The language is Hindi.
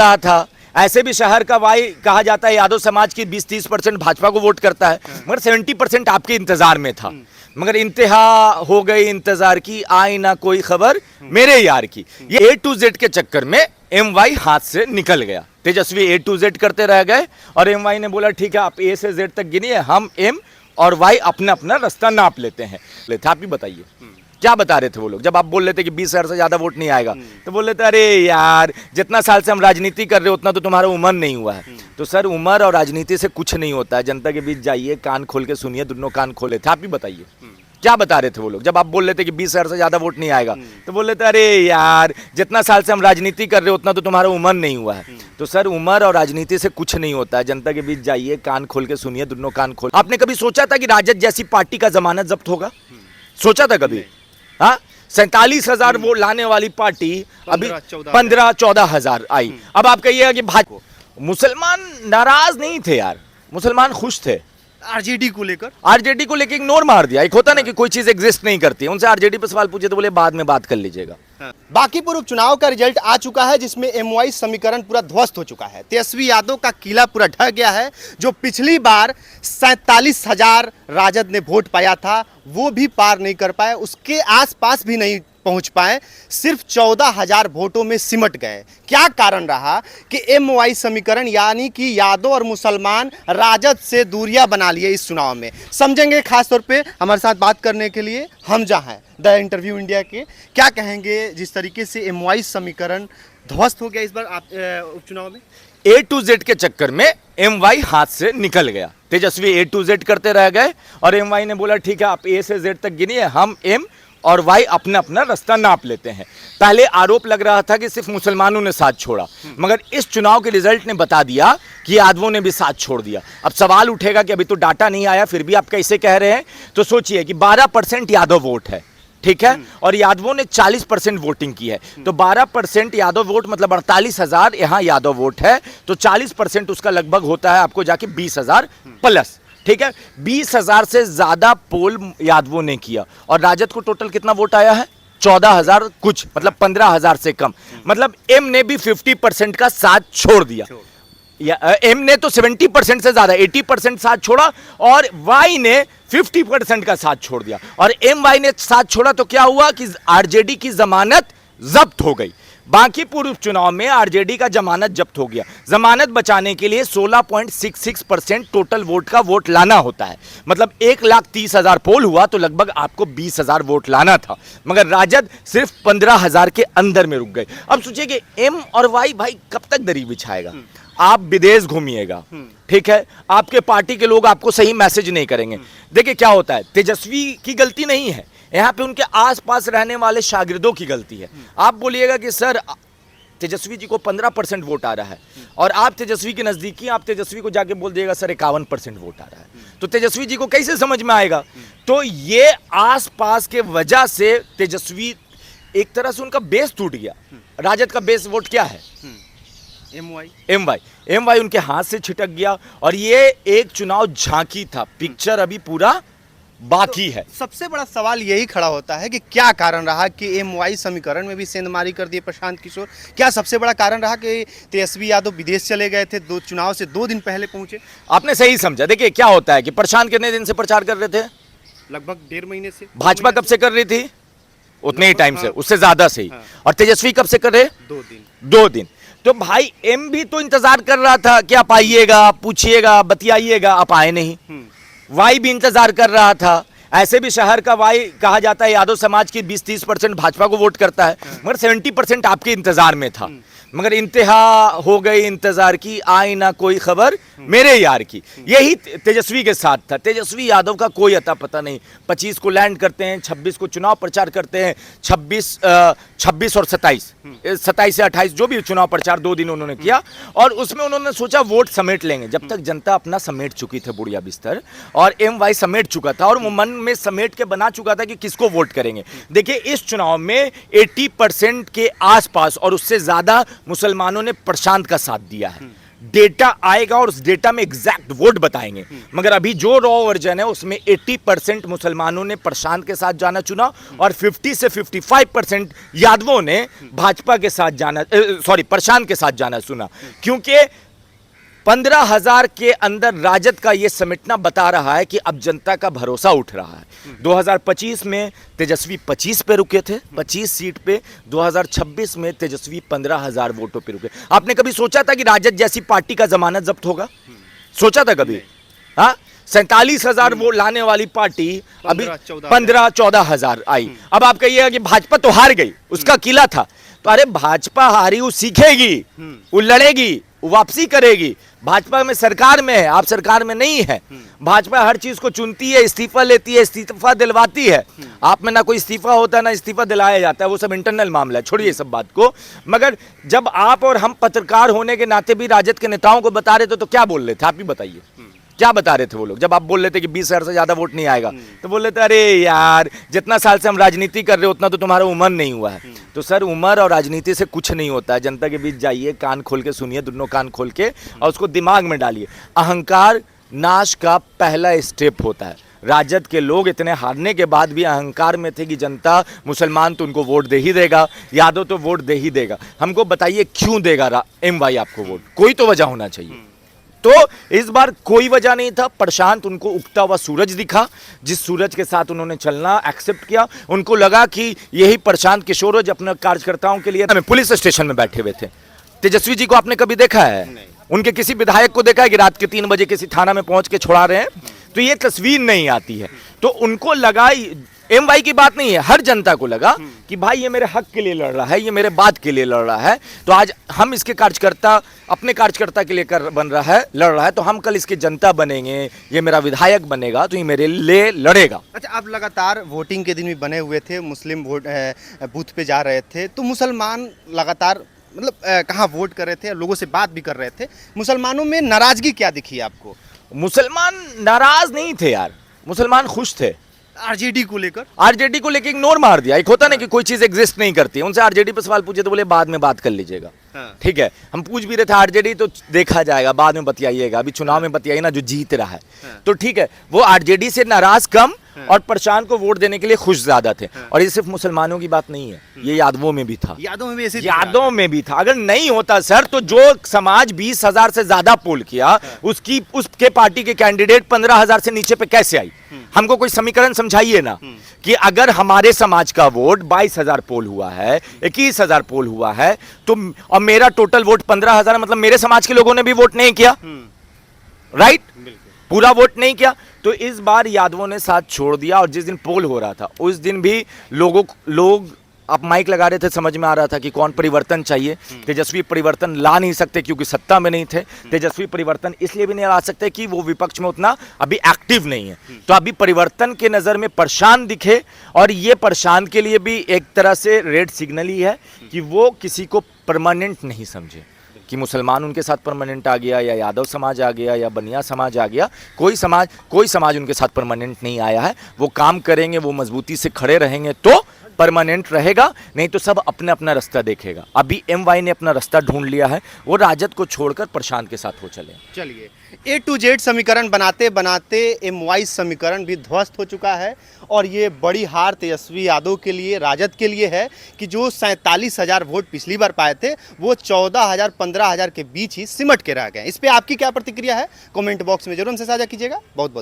रहा था। ऐसे भी शहर का वाई कहा जाता है, यादव समाज की 20-30% भाजपा को वोट करता है, मगर 70% आपके इंतजार में था। मगर इंतहा हो गई इंतजार की, आई ना कोई खबर मेरे यार की। ये A to Z के चक्कर में MY हाथ से निकल गया। तेजस्वी A to Z करते रह गए और MY ने बोला ठीक है, आप A से Z तक गिनिए, हम M और Y अपना अपना रास्ता नाप लेते हैं। आप ही बताइए क्या बता रहे थे वो लोग जब आप बोल रहे थे कि 20,000 से ज्यादा वोट नहीं आएगा? तो बोल रहे थे अरे यार, जितना साल से हम राजनीति कर रहे हो उतना तो तुम्हारा उम्र नहीं हुआ है। तो सर, उम्र और राजनीति से कुछ नहीं होता है। जनता के बीच जाइए, कान खोल के सुनिए, दोनों कान खोले थे। आप ही बताइए क्या बता रहे थे वो लोग जब आप बोल रहे थे कि 20,000 से ज्यादा वोट नहीं आएगा? तो बोल रहे थे अरे यार, जितना साल से हम राजनीति कर रहे हो उतना तो तुम्हारा उम्र नहीं हुआ है। तो सर, उम्र और राजनीति से कुछ नहीं होता है। जनता के बीच जाइए, कान खोल के सुनिए, दोनों कान खोल। आपने कभी सोचा था कि राजद जैसी पार्टी का जमानत जब्त होगा? सोचा था कभी? हाँ, 47,000 वोट लाने वाली पार्टी अभी 15-14,000 आई। अब आप कहिएगा कि भाजपा, मुसलमान नाराज नहीं थे यार, मुसलमान खुश थे। आरजेडी को लेकर इग्नोर मार दिया। एक होता ना कि कोई चीज एग्जिस्ट नहीं करती है। उनसे आरजेडी पे सवाल पूछे तो बोले बाद में बात कर लीजिएगा। बांकीपुर उपचुनाव का रिजल्ट आ चुका है, जिसमें MY समीकरण पूरा ध्वस्त हो चुका है। तेजस्वी यादव का किला पूरा ढह गया है। जो पिछली बार 47,000 राजद ने वोट पाया था, वो भी पार नहीं कर पाए, उसके आसपास भी नहीं पहुंच पाए, सिर्फ 14,000 वोटों में सिमट गए। क्या कारण रहा कि MY समीकरण यानी कि यादव और मुसलमान राजद से दूरियां बना लिए इस चुनाव में? समझेंगे खास तौर पे हमारे साथ बात करने के लिए हमजा हैं द इंटरव्यू इंडिया के। क्या कहेंगे जिस तरीके से MY समीकरण ध्वस्त हो गया इस बार उपचुनाव में? A to Z के चक्कर में MY हाथ से निकल गया। तेजस्वी A to Z करते रह गए और MY ने बोला ठीक है, आप A से Z तक गिनिए, हम M और Y अपना अपना रास्ता नाप लेते हैं। पहले आरोप लग रहा था कि सिर्फ मुसलमानों ने साथ छोड़ा, मगर इस चुनाव के रिजल्ट ने बता दिया कि यादवों ने भी साथ छोड़ दिया। अब सवाल उठेगा कि अभी तो डाटा नहीं आया, फिर भी आप कैसे कह रहे हैं? तो सोचिए कि 12% यादव वोट है, ठीक है, और यादवों ने 40% वोटिंग की है। तो 12% यादव वोट मतलब 48,000 यहाँ यादव वोट है, तो 40% उसका लगभग होता है आपको जाके 20,000 प्लस, ठीक है। 20,000 से ज्यादा पोल यादवों ने किया और राजद को टोटल कितना वोट आया है? 14,000 कुछ, मतलब 15,000 से कम। मतलब एम ने भी 50% का साथ छोड़ दिया। एम ने तो 70% से ज्यादा 80% साथ छोड़ा और वाई ने 50% का साथ छोड़ दिया। और MY ने साथ छोड़ा तो क्या हुआ कि आरजेडी की जमानत जब्त हो गई। बांकीपुर उपचुनाव में आरजेडी का जमानत जब्त हो गया। जमानत बचाने के लिए 16.66% टोटल वोट का वोट लाना होता है। मतलब 1,30,000 पोल हुआ तो लगभग आपको 20,000 वोट लाना था, मगर राजद सिर्फ 15,000 के अंदर में रुक गए। अब सोचिए कि M और Y भाई कब तक दरी बिछाएगा? आप विदेश घूमिएगा, ठीक है, आपके पार्टी के लोग आपको सही मैसेज नहीं करेंगे। देखिए क्या होता है, तेजस्वी की गलती नहीं है, यहाँ पे उनके आसपास रहने वाले शागिर्दों की गलती है। आप बोलिएगा कि सर तेजस्वी जी को 15% वोट आ रहा है और आप तेजस्वी के नजदीकी, आप तेजस्वी को जाके बोल दिएगा सर 51% वोट आ रहा है, तो तेजस्वी जी को कैसे समझ में आएगा? तो ये आसपास के वजह से तेजस्वी एक तरह से उनका बेस टूट गया। राजद का बेस वोट क्या है? MY उनके हाथ से छिटक गया और ये एक चुनाव झांकी था, पिक्चर अभी पूरा बाकी है। सबसे बड़ा सवाल यही खड़ा होता है कि क्या कारण रहा कि MY समीकरण में भी सेंधमारी कर दिए प्रशांत किशोर? क्या सबसे बड़ा कारण रहा कि तेजस्वी यादव विदेश चले गए थे, चुनाव से 2 दिन पहले पहुंचे? आपने सही समझा। देखिए क्या होता है कि प्रशांत कितने दिन से प्रचार कर रहे थे? लगभग 1.5 महीने से। भाजपा कब से कर रही थी? उतने ही टाइम से, उससे ज्यादा से ही। और तेजस्वी कब से कर रहे? 2 दिन। तो भाई एम भी तो इंतजार कर रहा था कि आप आइएगा, पूछिएगा, बतियाइएगा, आप आए नहीं। वाई भी इंतजार कर रहा था। ऐसे भी शहर का वाई कहा जाता है, यादव समाज की 20-30% भाजपा को वोट करता है, मगर 70% आपके इंतजार में था। मगर इंतहा हो गई इंतजार की, आई ना कोई खबर मेरे यार की। यही तेजस्वी के साथ था। तेजस्वी यादव का कोई अता पता नहीं। 25 को लैंड करते हैं, 26 को चुनाव प्रचार करते हैं, 26 और 27 से 28 जो भी चुनाव प्रचार 2 दिन उन्होंने किया और उसमें उन्होंने सोचा वोट समेट लेंगे। जब तक जनता अपना समेट चुकी थी बुढ़िया बिस्तर और MY समेट चुका था और वो मन में समेट के बना चुका था कि किसको वोट करेंगे। देखिए इस चुनाव में 80% के आसपास और उससे ज्यादा मुसलमानों ने प्रशांत का साथ दिया है, डेटा आएगा और उस डेटा में एग्जैक्ट वोट बताएंगे। मगर अभी जो रॉ वर्जन है उसमें 80% मुसलमानों ने प्रशांत के साथ जाना चुना और 50 से 55% यादवों ने भाजपा के साथ जाना, प्रशांत के साथ जाना चुना, क्योंकि 15,000 के अंदर राजद का यह समेटना बता रहा है कि अब जनता का भरोसा उठ रहा है। 2025 में तेजस्वी 25 पे रुके थे, 25 सीट पे। 2026 में तेजस्वी 15,000 वोटों पे रुके। आपने कभी सोचा था कि राजद जैसी पार्टी का जमानत जब्त होगा? सोचा था कभी? हाँ, 47,000 वोट लाने वाली पार्टी अभी 15-14,000 आई। अब आप कहिएगा कि भाजपा तो हार गई, उसका किला था। तो अरे भाजपा हारी, वो सीखेगी, वो लड़ेगी, वो वापसी करेगी। भाजपा में सरकार में है, आप सरकार में नहीं है। भाजपा हर चीज को चुनती है, इस्तीफा लेती है, इस्तीफा दिलवाती है। आप में ना कोई इस्तीफा होता है ना इस्तीफा दिलाया जाता है, वो सब इंटरनल मामला है, छोड़िए सब बात को। मगर जब आप और हम पत्रकार होने के नाते भी राजद के नेताओं को बता रहे थे तो क्या बोल रहे थे, आप ही बताइए, क्या बता रहे थे वो लोग? जब आप बोल रहे थे कि 20,000 से ज्यादा वोट नहीं आएगा तो बोल रहे थे अरे यार जितना साल से हम राजनीति कर रहे हो उतना तो तुम्हारा उम्र नहीं हुआ है। तो सर, उम्र और राजनीति से कुछ नहीं होता है। जनता के बीच जाइए, कान खोल के सुनिए, दोनों कान खोल के, और उसको दिमाग में डालिए। अहंकार नाश का पहला स्टेप होता है। राजद के लोग इतने हारने के बाद भी अहंकार में थे कि जनता, मुसलमान तो उनको वोट दे ही देगा, यादव तो वोट दे ही देगा। हमको बताइए क्यों देगा MY आपको वोट? कोई तो वजह होना चाहिए। तो इस बार कोई वजह नहीं था। प्रशांत उनको उगता हुआ सूरज दिखा, जिस सूरज के साथ उन्होंने चलना एक्सेप्ट किया। उनको लगा कि यही प्रशांत किशोर जो अपने कार्यकर्ताओं के लिए पुलिस स्टेशन में बैठे हुए थे। तेजस्वी जी को आपने कभी देखा है? उनके किसी विधायक को देखा है कि रात के 3 बजे किसी थाना में पहुंच के छुड़ा रहे हैं? तो ये तस्वीर नहीं आती है। तो उनको लगा, MY की बात नहीं है, हर जनता को लगा कि भाई ये मेरे हक के लिए लड़ रहा है, ये मेरे बात के लिए लड़ रहा है। तो आज हम इसके कार्यकर्ता, अपने कार्यकर्ता के लिए लड़ रहा है, तो हम कल इसके जनता बनेंगे, ये मेरा विधायक बनेगा, तो ये मेरे लिए लड़ेगा। अच्छा, आप लगातार वोटिंग के दिन भी बने हुए थे, मुस्लिम बूथ पे जा रहे थे, तो मुसलमान लगातार मतलब कहाँ वोट कर रहे थे, लोगों से बात भी कर रहे थे। मुसलमानों में नाराजगी क्या दिखी आपको? मुसलमान नाराज नहीं थे यार, मुसलमान खुश थे। आरजेडी को लेकर इग्नोर मार दिया। एक होता ना कि कोई चीज एग्जिस्ट नहीं करती। उनसे आरजेडी पे सवाल पूछे तो बोले बाद में बात कर लीजिएगा। ठीक है, हम पूछ भी रहे थे आरजेडी तो देखा जाएगा, बाद में बतियाइएगा, अभी चुनाव में बतियाइए ना जो जीत रहा है। तो ठीक है, वो आरजेडी से नाराज कम और प्रशांत को वोट देने के लिए खुश ज्यादा थे। और ये सिर्फ मुसलमानों की बात नहीं है, ये यादवों में भी था। यादवों में भी था। अगर नहीं होता सर, तो जो समाज 20,000 से ज्यादा पोल किया, उसके पार्टी के कैंडिडेट 15,000 से नीचे पे कैसे आई? हमको कोई समीकरण समझाइए ना कि अगर हमारे समाज का वोट 22,000 पोल हुआ है, 21,000 पोल हुआ है, तो और मेरा टोटल वोट 15,000, मतलब मेरे समाज के लोगों ने भी वोट नहीं किया, राइट? पूरा वोट नहीं किया। तो इस बार यादवों ने साथ छोड़ दिया। और जिस दिन पोल हो रहा था उस दिन भी लोग आप माइक लगा रहे थे, समझ में आ रहा था कि कौन परिवर्तन चाहिए। तेजस्वी परिवर्तन ला नहीं सकते क्योंकि सत्ता में नहीं थे। तेजस्वी परिवर्तन इसलिए भी नहीं ला सकते कि वो विपक्ष में उतना अभी एक्टिव नहीं है। तो अभी परिवर्तन के नज़र में प्रशांत दिखे, और ये प्रशांत के लिए भी एक तरह से रेड सिग्नल ही है कि वो किसी को परमानेंट नहीं समझे कि मुसलमान उनके साथ परमानेंट आ गया, या यादव समाज आ गया, या बनिया समाज आ गया। कोई समाज उनके साथ परमानेंट नहीं आया है। वो काम करेंगे, वो मजबूती से खड़े रहेंगे तो परमानेंट रहेगा, नहीं तो सब अपना अपना रास्ता देखेगा। अभी MY ने अपना रास्ता ढूंढ लिया है, वो राजद को छोड़कर प्रशांत के साथ हो चले। चलिए, A to Z समीकरण बनाते बनाते MY समीकरण भी ध्वस्त हो चुका है। और ये बड़ी हार तेजस्वी यादव के लिए, राजद के लिए है कि जो 47,000 वोट पिछली बार पाए थे वो 14,000 15,000 के बीच ही सिमट के रह गए। इस पर आपकी क्या प्रतिक्रिया है? कमेंट बॉक्स में जरूर हमसे साझा कीजिएगा। बहुत बहुत